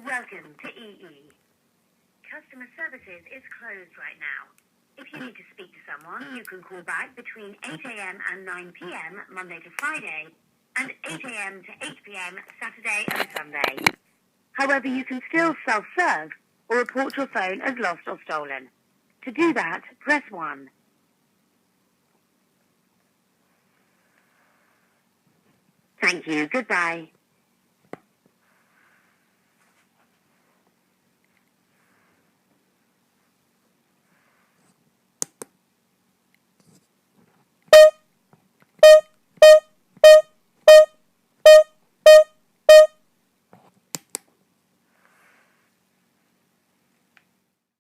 Welcome to EE. Customer services is closed right now. If you need to speak to someone, you can call back between 8 a.m. and 9 p.m. Monday to Friday, and 8 a.m. to 8 p.m. Saturday and Sunday. However, you can still self-serve or report your phone as lost or stolen. To do that, press 1. Thank you. Goodbye.